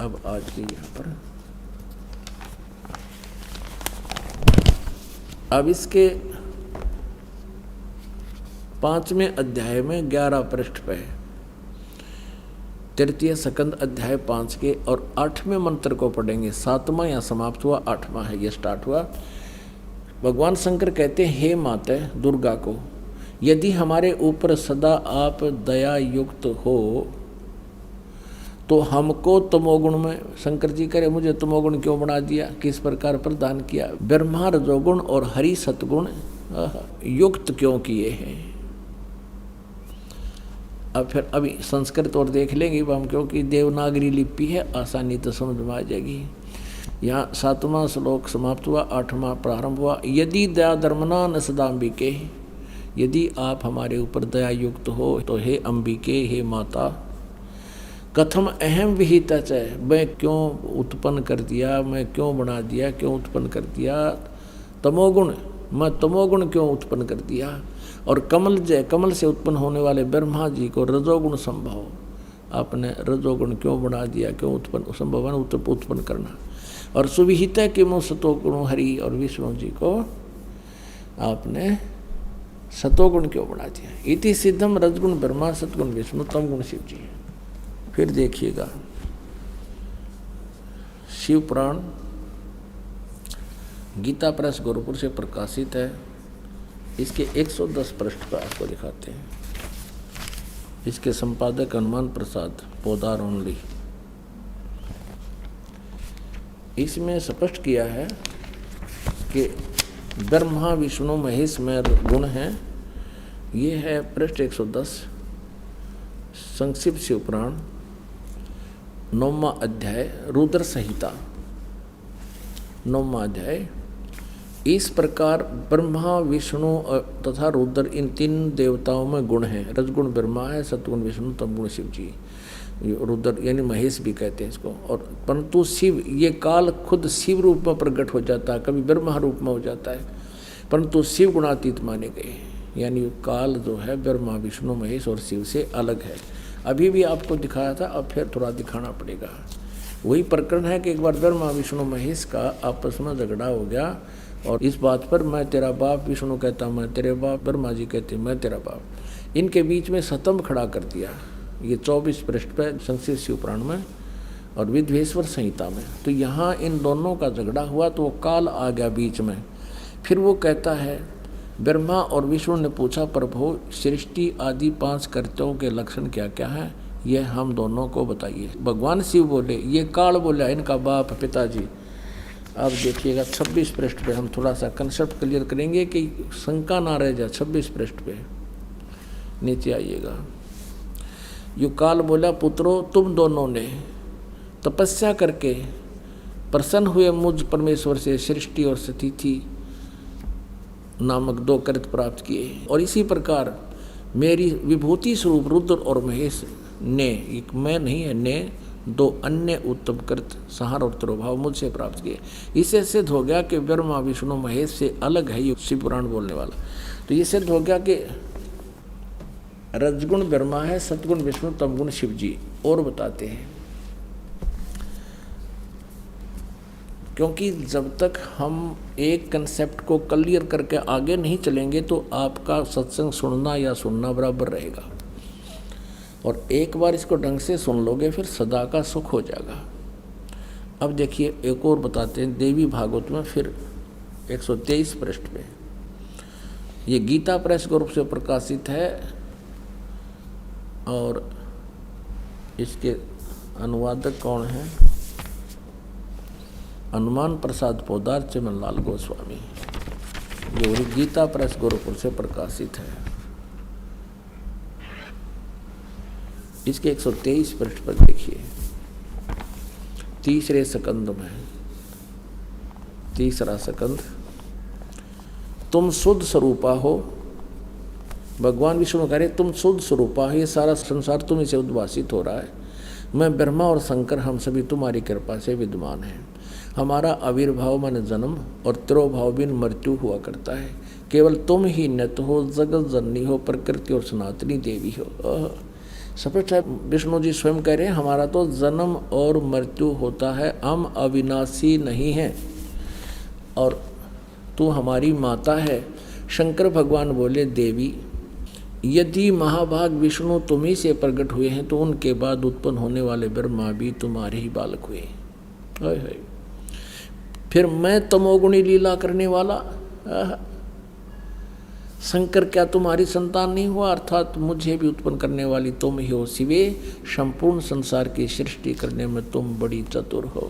अब आज के यहाँ पर अब इसके 5वें अध्याय में 11 पृष्ठ पे तृतीय स्कंद अध्याय 5 के, और 8वें मंत्र को पढ़ेंगे। 7वां यहाँ समाप्त हुआ, 8वां है ये स्टार्ट हुआ। भगवान शंकर कहते हैं, हे माता दुर्गा को, यदि हमारे ऊपर सदा आप दया युक्त हो तो हमको तमोगुण में, शंकर जी करे मुझे तमोगुण क्यों बना दिया, किस प्रकार प्रदान किया, ब्रह्मा रजोगुण और हरि सतगुण युक्त क्यों किए हैं। अब फिर अभी संस्कृत और देख लेंगे हम, क्योंकि देवनागरी लिपि है, आसानी तो समझ में आ जाएगी। यहाँ 7वां श्लोक समाप्त हुआ, 8वां प्रारंभ हुआ। यदि दया धर्मना न सदाम्बिके, यदि आप हमारे ऊपर दया युक्त हो तो हे अंबिके, हे माता, कथम अहम विहिता च, मैं क्यों उत्पन्न कर दिया, मैं क्यों बना दिया, क्यों उत्पन्न कर दिया तमोगुण, मैं तमोगुण क्यों उत्पन्न कर दिया। और कमल जय, कमल से उत्पन्न होने वाले ब्रह्मा जी को रजोगुण संभव, आपने रजोगुण क्यों बना दिया, क्यों उत्पन्न संभव है उत्पन्न करना। और सुविहिता के मुँह सतोगुण हरि और विष्णु जी को आपने सतोगुण क्यों बना दिया। इति सिद्धम रजगुण ब्रह्मा सतगुण विष्णु तम गुण शिव जी। फिर देखिएगा शिव पुराण गीता प्रेस गोरखपुर से प्रकाशित है। इसके 110 पृष्ठ पर आपको दिखाते हैं। इसके संपादक हनुमान प्रसाद पोदार ओनली। इसमें स्पष्ट किया है कि ब्रह्मा विष्णु महेश में गुण हैं। ये है पृष्ठ 110 संक्षिप्त शिव पुराण 9वां अध्याय रुद्र संहिता 9वां अध्याय। इस प्रकार ब्रह्मा विष्णु तथा रुद्र इन 3 देवताओं में गुण हैं। रजगुण ब्रह्मा है, सतगुण विष्णु, तमगुण शिव जी। रुद्र यानी महेश भी कहते हैं इसको। और परंतु शिव, ये काल खुद शिव रूप में प्रकट हो जाता है, कभी ब्रह्मा रूप में हो जाता है, परंतु शिव गुणातीत माने गए। यानी काल जो है ब्रह्मा विष्णु महेश और शिव से अलग है। अभी भी आपको दिखाया था, अब फिर थोड़ा दिखाना पड़ेगा। वही प्रकरण है कि एक बार ब्रह्मा विष्णु महेश का आपस में झगड़ा हो गया और इस बात पर मैं तेरा बाप, विष्णु कहता मैं तेरे बाप, ब्रह्मा जी कहते मैं तेरा बाप। इनके बीच में स्तंभ खड़ा कर दिया। ये 24 पृष्ठ पर संक्षिप्त शिव पुराण में और विद्वेश्वर संहिता में। तो यहाँ इन दोनों का झगड़ा हुआ तो वो काल आ गया बीच में। फिर वो कहता है, ब्रह्मा और विष्णु ने पूछा, प्रभु सृष्टि आदि 5 कर्तव्यों के लक्षण क्या क्या हैं, ये हम दोनों को बताइए। भगवान शिव बोले, ये काल बोला इनका बाप पिताजी। अब देखिएगा 26 पृष्ठ पे हम थोड़ा सा कंसेप्ट क्लियर करेंगे कि शंका ना रह जाए। 26 पृष्ठ पे नीचे आइएगा। यो काल बोला, पुत्रों तुम दोनों ने तपस्या करके प्रसन्न हुए मुझ परमेश्वर से सृष्टि और स्थिति नामक 2 कृत प्राप्त किए। और इसी प्रकार मेरी विभूति स्वरूप रुद्र और महेश ने, एक मैं नहीं है, ने 2 अन्य उत्तम कृत संहार और तिरोभाव मुझसे प्राप्त किए। इससे सिद्ध हो गया कि ब्रह्मा विष्णु महेश से अलग है ये शिव पुराण बोलने वाला। तो ये सिद्ध हो गया कि रजगुण ब्रह्मा है, सतगुण विष्णु, तमगुण शिव जी। और बताते हैं, क्योंकि जब तक हम एक कंसेप्ट को क्लियर करके आगे नहीं चलेंगे तो आपका सत्संग सुनना या सुनना बराबर रहेगा। और एक बार इसको ढंग से सुन लोगे फिर सदा का सुख हो जाएगा। अब देखिए एक और बताते हैं देवी भागवत में, फिर 123 पृष्ठ पे। ये गीता प्रेस के रूप से प्रकाशित है और इसके अनुवादक कौन हैं? हनुमान प्रसाद पोदार चिमनलाल गोस्वामी। ये गीता प्रेस गोरखपुर से प्रकाशित है। इसके 123 पृष्ठ पर देखिए, 3रे स्कंद में, 3रा स्कंद, तुम शुद्ध स्वरूपा हो। भगवान विष्णु कह रहे तुम शुद्ध स्वरूपा हो, ये सारा संसार तुम्हीं से उद्भासित हो रहा है। मैं ब्रह्मा और शंकर हम सभी तुम्हारी कृपा से विद्यमान हैं। हमारा आविर्भाव मन जन्म और तिरोभाव बिन मृत्यु हुआ करता है। केवल तुम ही नित हो, जगत जननी हो, प्रकृति और सनातनी देवी हो। स्पष्ट है, विष्णु जी स्वयं कह रहे हैं हमारा तो जन्म और मृत्यु होता है, हम अविनाशी नहीं हैं और तू हमारी माता है। शंकर भगवान बोले, देवी यदि महाभाग विष्णु तुम्ही से प्रकट हुए हैं तो उनके बाद उत्पन्न होने वाले ब्रह्मा भी तुम्हारे ही बालक हुए। फिर मैं तमोगुणी लीला करने वाला शंकर क्या तुम्हारी संतान नहीं हुआ? अर्थात मुझे भी उत्पन्न करने वाली तुम ही हो शिवे। संपूर्ण संसार की सृष्टि करने में तुम बड़ी चतुर हो।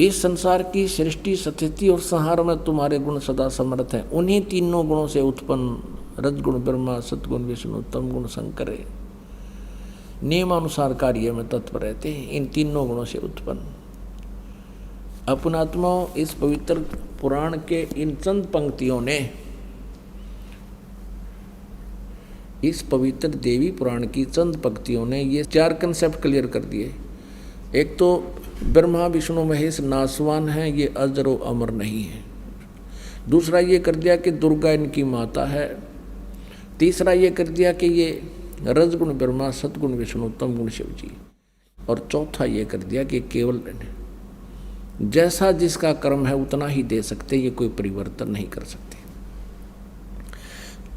इस संसार की सृष्टि, स्थिति और संहार में तुम्हारे गुण सदा समर्थ हैं। उन्हीं तीनों गुणों से उत्पन्न रजगुण ब्रह्मा, सतगुण विष्णु, तमगुण शंकर नियमानुसार कार्य में तत्पर रहते हैं। इन तीनों गुणों से उत्पन्न अपनात्माओं, इस पवित्र पुराण के इन चंद पंक्तियों ने, इस पवित्र देवी पुराण की चंद पंक्तियों ने ये 4 कंसेप्ट क्लियर कर दिए। एक तो ब्रह्मा विष्णु महेश नासवान हैं, ये अजर व अमर नहीं है। दूसरा ये कर दिया कि दुर्गा इनकी माता है। तीसरा ये कर दिया कि ये रजगुण ब्रह्मा, सतगुण विष्णु, तम गुण शिव जी। और चौथा ये कर दिया कि केवल जैसा जिसका कर्म है उतना ही दे सकते, ये कोई परिवर्तन नहीं कर सकते।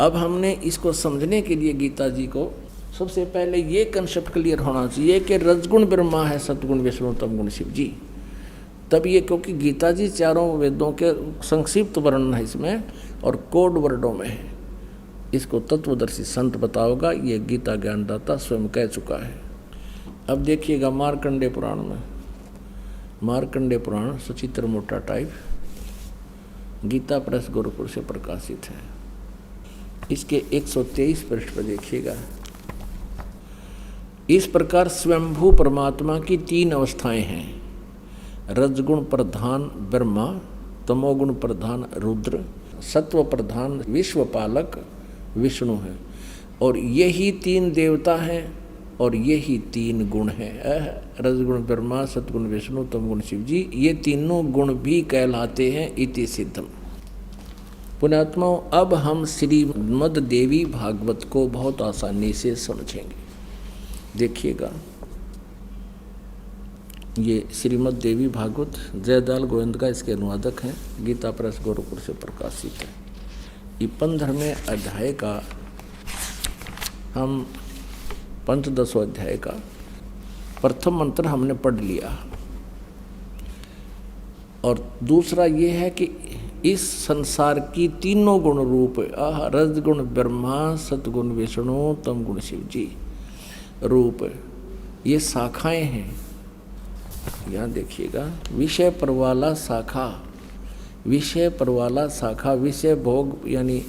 अब हमने इसको समझने के लिए गीता जी को सबसे पहले ये कंसेप्ट क्लियर होना चाहिए कि रजगुण ब्रह्मा है, सतगुण विष्णु, तम गुण शिव जी। तब ये, क्योंकि गीता जी 4 वेदों के संक्षिप्त वर्णन है इसमें और कोड वर्डों में है, इसको तत्वदर्शी संत बताओगा, ये गीता ज्ञानदाता स्वयं कह चुका है। अब देखिएगा मार्कंडेय पुराण में, मार्कंडेय पुराण सचित्र मोटा टाइप, गीता प्रेस गोरखपुर से प्रकाशित है। इसके 123 पृष्ठ पर देखिएगा। इस प्रकार स्वयंभू परमात्मा की 3 अवस्थाएं हैं। रजगुण प्रधान ब्रह्मा, तमोगुण प्रधान रुद्र, सत्व प्रधान विश्वपालक विष्णु है। और यही 3 देवता हैं और यही 3 गुण हैं। रजगुण ब्रह्मा, सतगुण विष्णु, तमगुण शिव जी, ये तीनों गुण भी कहलाते हैं इति सिद्धम। पुण्यात्माओं, अब हम श्रीमद् देवी भागवत को बहुत आसानी से समझेंगे। देखिएगा, ये श्रीमद् देवी भागवत जयदयाल गोविंद का इसके अनुवादक हैं, गीता प्रेस गोरखपुर से प्रकाशित है। ये 15वें अध्याय का, हम 15 अध्याय का प्रथम मंत्र हमने पढ़ लिया। और दूसरा ये है कि इस संसार की तीनों गुण रूप, रजगुण ब्रह्मा, सतगुण विष्णु, तम गुण शिव जी रूप, ये शाखाएं हैं। यहाँ देखिएगा, विषय परवाला शाखा, विषय परवाला शाखा, विषय भोग यानी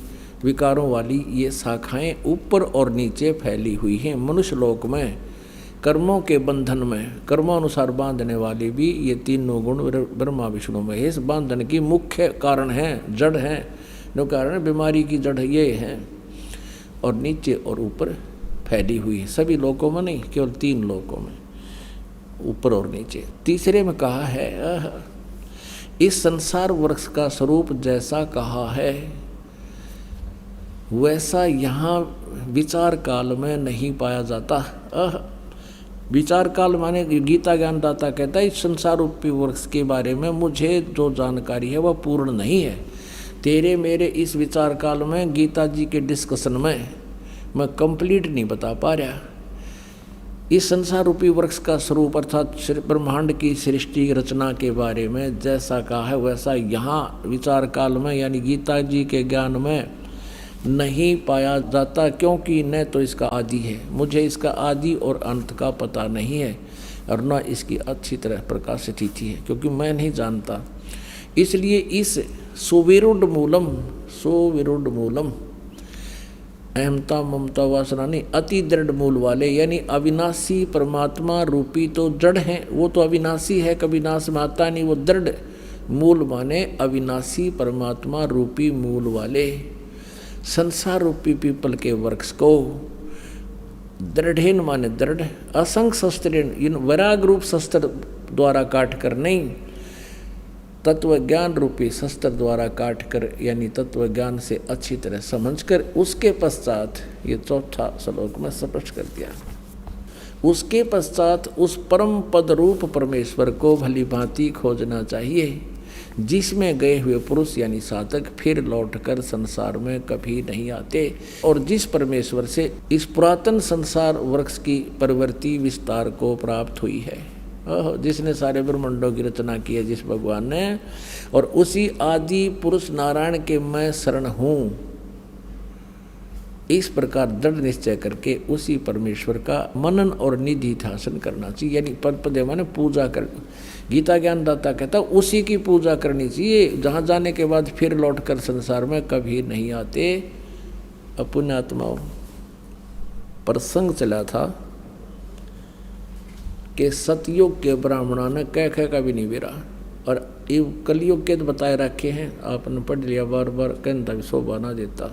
विकारों वाली ये शाखाएं ऊपर और नीचे फैली हुई हैं। मनुष्य लोक में कर्मों के बंधन में कर्मानुसार बांधने वाले भी ये तीनों गुण ब्रह्मा विष्णु महेश बांधन की मुख्य कारण हैं, जड़ हैं। जो कारण बीमारी की जड़ ये है, और नीचे और ऊपर फैली हुई है। सभी लोकों में नहीं, केवल 3 लोकों में, ऊपर और नीचे। तीसरे में कहा है, इस संसार वृक्ष का स्वरूप जैसा कहा है वैसा यहाँ विचार काल में नहीं पाया जाता। विचार काल माने गीता ज्ञानदाता कहता है, इस संसार रूपी वृक्ष के बारे में मुझे जो जानकारी है वह पूर्ण नहीं है। तेरे मेरे इस विचार काल में गीता जी के डिस्कशन में मैं कंप्लीट नहीं बता पा रहा। इस संसार रूपी वृक्ष का स्वरूप अर्थात ब्रह्मांड की सृष्टि रचना के बारे में जैसा कहा है वैसा यहाँ विचार काल में यानी गीता जी के ज्ञान में नहीं पाया जाता, क्योंकि न तो इसका आदि है, मुझे इसका आदि और अंत का पता नहीं है, और न इसकी अच्छी तरह प्रकाशित थी है, क्योंकि मैं नहीं जानता। इसलिए इस सुविरुद्ध मूलम अहमता ममता वासना नहीं, अति दृढ़ मूल वाले यानी अविनाशी परमात्मा रूपी तो जड़ हैं, वो तो अविनाशी है, कभी नाश में आता नहीं। वो दृढ़ मूल माने अविनाशी परमात्मा रूपी मूल वाले संसार रूपी पीपल के वृक्ष को दृढ़ेन माने दृढ़, असंख्य शस्त्रेण इन वैराग रूप शस्त्र द्वारा काट कर नहीं, तत्व ज्ञान रूपी शस्त्र द्वारा काट कर यानी तत्व ज्ञान से अच्छी तरह समझकर उसके पश्चात ये 4था श्लोक में स्पष्ट कर दिया। उसके पश्चात उस परम पद रूप परमेश्वर को भली भांति खोजना चाहिए, जिसमें गए हुए पुरुष यानी साधक फिर लौटकर संसार में कभी नहीं आते, और जिस परमेश्वर से इस पुरातन संसार वृक्ष की प्रवृत्ति विस्तार को प्राप्त हुई है, जिसने सारे ब्रह्मांडों की रचना की है जिस भगवान ने, और उसी आदि पुरुष नारायण के मैं शरण हूँ, इस प्रकार दृढ़ निश्चय करके उसी परमेश्वर का मनन और निधि ध्यान करना चाहिए। यानी पद माने पूजा कर, गीता ज्ञानदाता कहता उसी की पूजा करनी चाहिए, जहाँ जाने के बाद फिर लौटकर संसार में कभी नहीं आते। पुण्यात्माओं, प्रसंग चला था कि सतयुग के ब्राह्मणों ने कह का भी नहीं बेरा, और ये कलयुग के तो बताए रखे हैं, आपने पढ़ लिया बार बार, कहता भी शोभा ना देता।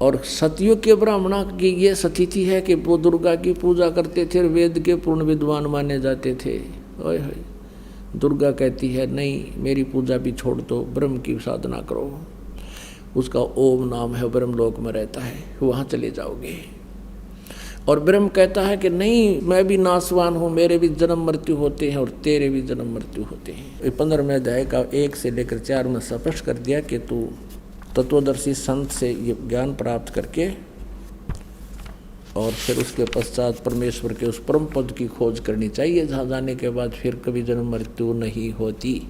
और सतयुग के ब्राह्मणों की ये स्थिति है कि वो दुर्गा की पूजा करते थे, वेद के पूर्ण विद्वान माने जाते थे। ओए होए, दुर्गा कहती है नहीं, मेरी पूजा भी छोड़ दो, ब्रह्म की साधना करो। उसका ओम नाम है, ब्रह्मलोक में रहता है, वहाँ चले जाओगे। और ब्रह्म कहता है कि नहीं, मैं भी नासवान हूँ, मेरे भी जन्म मृत्यु होते हैं और तेरे भी जन्म मृत्यु होते हैं। 15वें अध्याय का 1 से लेकर 4 में स्पष्ट कर दिया कि तू तत्वदर्शी संत से ये ज्ञान प्राप्त करके और फिर उसके पश्चात परमेश्वर के उस परम पद की खोज करनी चाहिए, जहाँ जाने के बाद फिर कभी जन्म मृत्यु नहीं होती।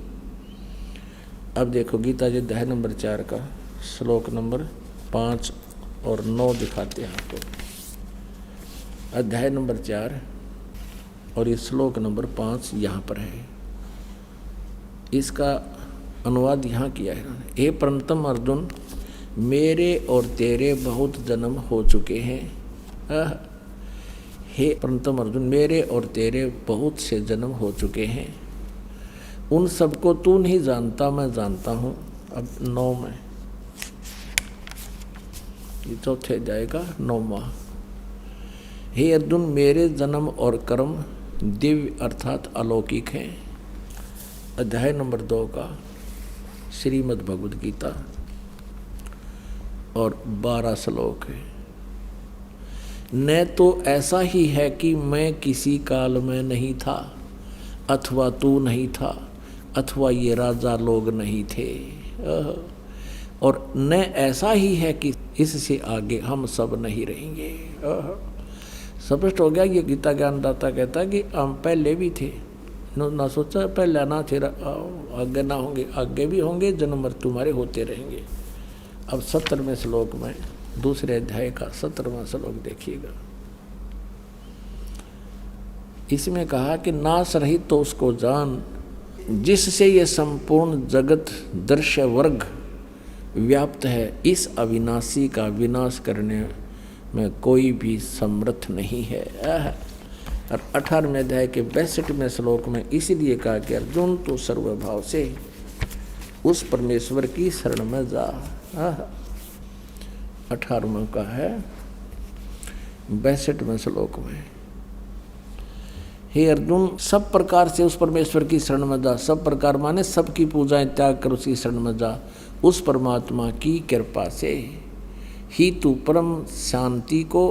अब देखो गीता जी अध्याय नंबर 4 का श्लोक नंबर 5 और 9 दिखाते हैं आपको। अध्याय नंबर 4 और ये श्लोक नंबर 5 यहाँ पर है। इसका अनुवाद यहाँ किया है इन्होंने। हे परंतम अर्जुन, मेरे और तेरे बहुत जन्म हो चुके हैं। हे परंतम अर्जुन, मेरे और तेरे बहुत से जन्म हो चुके हैं, उन सबको तू नहीं जानता, मैं जानता हूँ। अब 9 में, ये चौथे अध्याय का 9वां। हे अर्जुन, मेरे जन्म और कर्म दिव्य अर्थात अलौकिक हैं। अध्याय नंबर 2 का श्रीमद् भगवद गीता और 12 श्लोक है। न तो ऐसा ही है कि मैं किसी काल में नहीं था, अथवा तू नहीं था, अथवा ये राजा लोग नहीं थे, और न ऐसा ही है कि इससे आगे हम सब नहीं रहेंगे। स्पष्ट हो गया। ये गीता ज्ञानदाता कहता कि हम पहले भी थे, ना सोचा पहले ना थे, आगे ना होंगे, आगे भी होंगे, जन्म मृत्यु हमारे होते रहेंगे। अब 17वें श्लोक में, दूसरे अध्याय का 17वां श्लोक देखिएगा। इसमें कहा कि नाश रहित तो उसको जान, जिससे ये संपूर्ण जगत दृश्य वर्ग व्याप्त है, इस अविनाशी का विनाश करने में कोई भी समर्थ नहीं है। और 18वें अध्याय के 62वें श्लोक में इसीलिए कहा कि अर्जुन तू सर्वभाव से उस परमेश्वर की शरण में जा। 18वां का है 62वें श्लोक में, हे अर्जुन सब प्रकार से उस परमेश्वर की शरण में जा। सब प्रकार माने सबकी पूजाएं त्याग कर उसकी शरण में जा। उस परमात्मा की कृपा से ही तू परम शांति को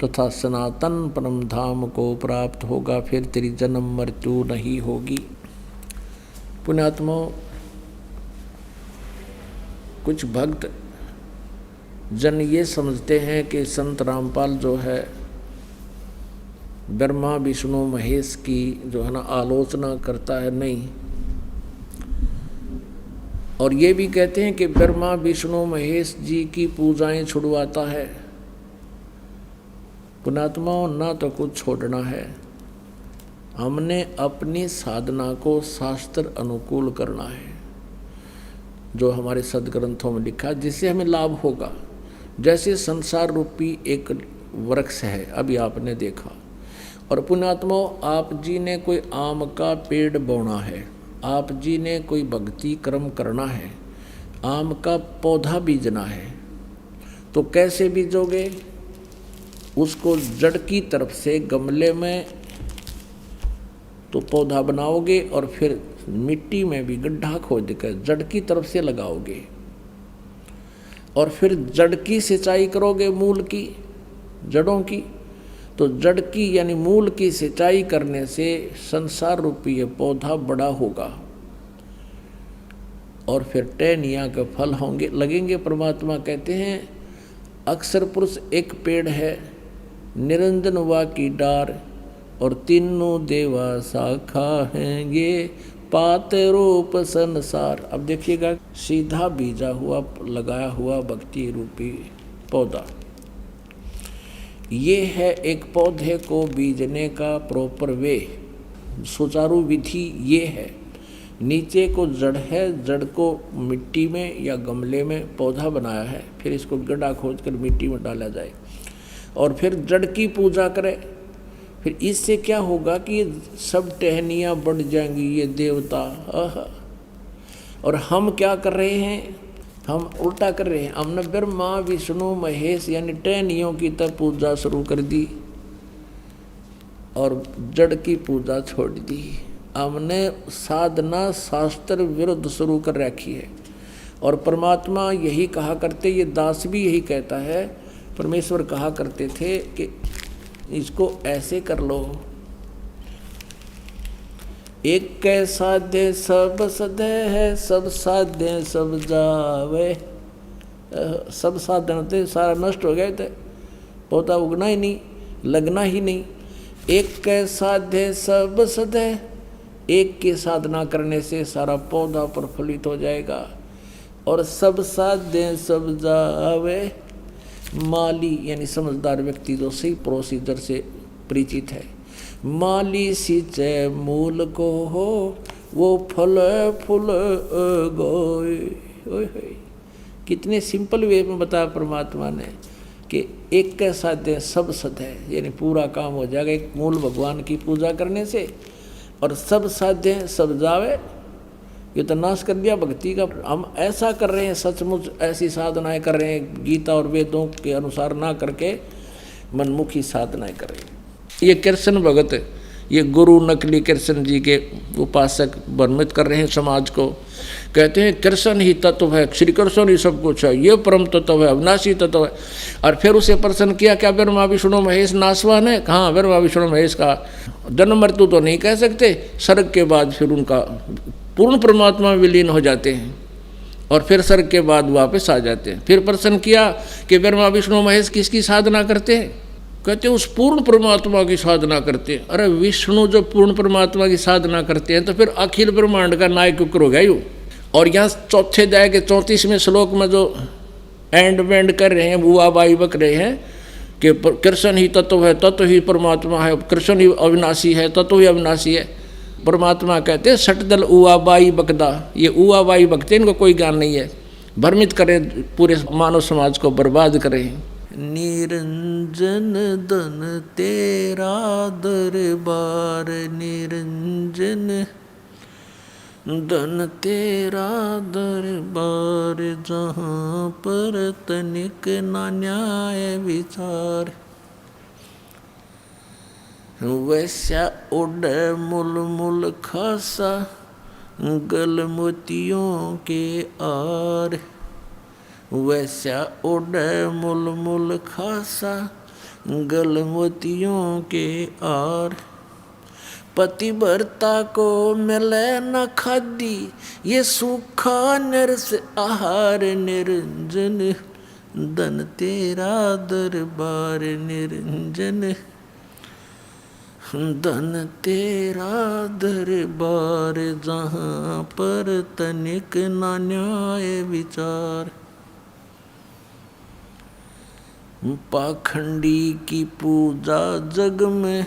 तथा सनातन परम धाम को प्राप्त होगा, फिर तेरी जन्म मृत्यु नहीं होगी। पुण्यात्मा, कुछ भक्त जन ये समझते हैं कि संत रामपाल जो है ब्रह्मा विष्णु महेश की जो है ना आलोचना करता है। नहीं, और ये भी कहते हैं कि ब्रह्मा विष्णु महेश जी की पूजाएं छुड़वाता है। पुण्यात्माओं, ना तो कुछ छोड़ना है, हमने अपनी साधना को शास्त्र अनुकूल करना है, जो हमारे सदग्रंथों में लिखा, जिससे हमें लाभ होगा। जैसे संसार रूपी एक वृक्ष है, अभी आपने देखा, और पुण्यात्माओं आप जी ने कोई आम का पेड़ बोना है, आप जी ने कोई भक्ति कर्म करना है, आम का पौधा बीजना है, तो कैसे बीजोगे? उसको जड़ की तरफ से गमले में तो पौधा बनाओगे और फिर मिट्टी में भी गड्ढा खोद कर जड़ की तरफ से लगाओगे, और फिर जड़ की सिंचाई करोगे, मूल की, जड़ों की। तो जड़ की यानी मूल की सिंचाई करने से संसार रूपी ये पौधा बड़ा होगा और फिर टहनियाँ के फल होंगे, लगेंगे। परमात्मा कहते हैं अक्षर पुरुष एक पेड़ है, निरंजन वा की डार, और तीनों देवा शाखा हैं, ये पात रूप संसार। अब देखिएगा, सीधा बीजा हुआ लगाया हुआ भक्ति रूपी पौधा, ये है एक पौधे को बीजने का प्रॉपर वे, सुचारू विधि ये है। नीचे को जड़ है, जड़ को मिट्टी में या गमले में पौधा बनाया है, फिर इसको गड्ढा खोद कर मिट्टी में डाला जाए और फिर जड़ की पूजा करे, फिर इससे क्या होगा कि ये सब टहनियाँ बढ़ जाएंगी, ये देवता। आहा। और हम क्या कर रहे हैं, हम उल्टा कर रहे हैं। हमने ब्रह्मा विष्णु महेश यानी टहनियों की तब पूजा शुरू कर दी और जड़ की पूजा छोड़ दी। हमने साधना शास्त्र विरुद्ध शुरू कर रखी है। और परमात्मा यही कहा करते, ये दास भी यही कहता है, परमेश्वर कहा करते थे कि इसको ऐसे कर लो। एक कै साध्य सब सदे है, सब साध्य सब जावे। सब साधन थे सारा नष्ट हो गए थे, पौधा उगना ही नहीं, लगना ही नहीं। एक कै साध्य सब सदे, एक की साधना करने से सारा पौधा प्रफुल्लित हो जाएगा। और सब साध्य सब जावे, माली यानी समझदार व्यक्ति जो सही प्रोसीजर से परिचित है। माली सिंचे मूल को हो, वो फल फूल गोए। कितने सिंपल वे में बताया परमात्मा ने कि एक के साध्य सब सद है, यानी पूरा काम हो जाएगा एक मूल भगवान की पूजा करने से। और सब साध्य सब जावे, ये तो नाश कर दिया भक्ति का। हम ऐसा कर रहे हैं, सचमुच ऐसी साधनाएं कर रहे हैं, गीता और वेदों के अनुसार ना करके मनमुखी साधनाएं कर रहे हैं। ये कृष्ण भगत, ये गुरु नकली कृष्ण जी के उपासक भ्रमित कर रहे हैं समाज को। कहते हैं कृष्ण ही तत्व है, श्री कृष्ण ही सब कुछ है, ये परम तत्व है, अविनाशी तत्व है। और फिर उसे प्रश्न किया, क्या ब्रह्मा विष्णु महेश नासवान है? हाँ, ब्रह्मा विष्णु महेश का जन्म मृत्यु तो नहीं कह सकते, स्वर्ग के बाद फिर उनका पूर्ण परमात्मा में विलीन हो जाते हैं और फिर स्वर्ग के बाद वापस आ जाते हैं। फिर प्रश्न किया कि ब्रह्मा विष्णु महेश किसकी साधना करते हैं? कहते उस पूर्ण परमात्मा की साधना करते हैं। अरे विष्णु जो पूर्ण परमात्मा की साधना करते हैं तो फिर अखिल ब्रह्मांड का नायक हो गया यूँ। और यहाँ चौथे अध्याय के 34वें श्लोक में जो एंड वेंड कर रहे हैं, बुआ बाई बक रहे हैं कि कृष्ण ही तत्व है, तत्व ही परमात्मा है, कृष्ण ही अविनाशी है, तत्व ही अविनाशी है। परमात्मा कहते हैं सटदल उआ बाई बकदा, ये उआ बाई बकते इनको कोई ज्ञान नहीं है, भ्रमित करें, पूरे मानव समाज को बर्बाद करें। निरंजन धन तेरा दरबार, निरंजन धन तेरा दरबार, जहाँ पर तनिक ना न्याय विचार। वैसा उड़ मुल मुल खासा, गल मोतियों के आर। वैसा उड़ मुल मुल खासा, गल मोतियों के आर। पतिव्रता को मिले न खादी, ये सूखा नरस आहार। निरंजन धन तेरा दरबार, निरंजन धन तेरा दरबार, जहाँ पर तनिक ना न्याय विचार। पाखंडी की पूजा जग में,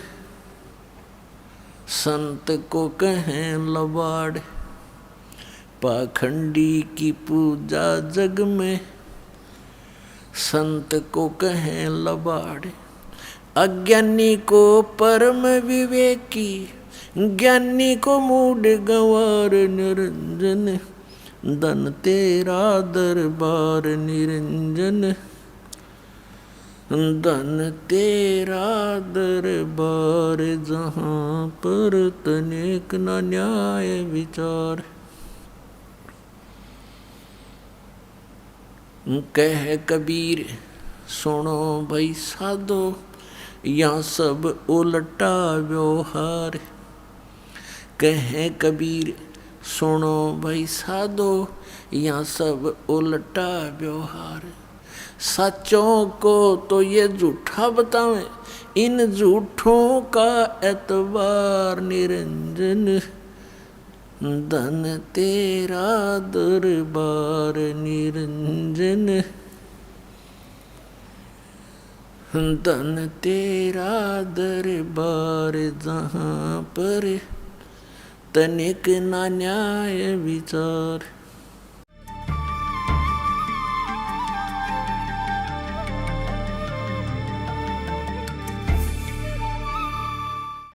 संत को कहें लबाड़। पाखंडी की पूजा जग में, संत को कहें लबाड़। अज्ञानी को परम विवेकी, ज्ञानी को मूढ़ गंवार। निरंजन धन तेरा दरबार, निरंजन धन तेरा दरबार, जहाँ पर तनिक न न्याय विचार। कह कबीर सुनो भाई साधो, यहाँ सब उल्टा व्यवहार। कहे कबीर सुनो भाई साधो, यहाँ सब उल्टा व्यवहार। सच्चों को तो ये झूठा बतावें, इन झूठों का एतबार। निरंजन धन तेरा दरबार, निरंजन धन तेरा दरबार, जहाँ पर तनिक ना न्याय विचार।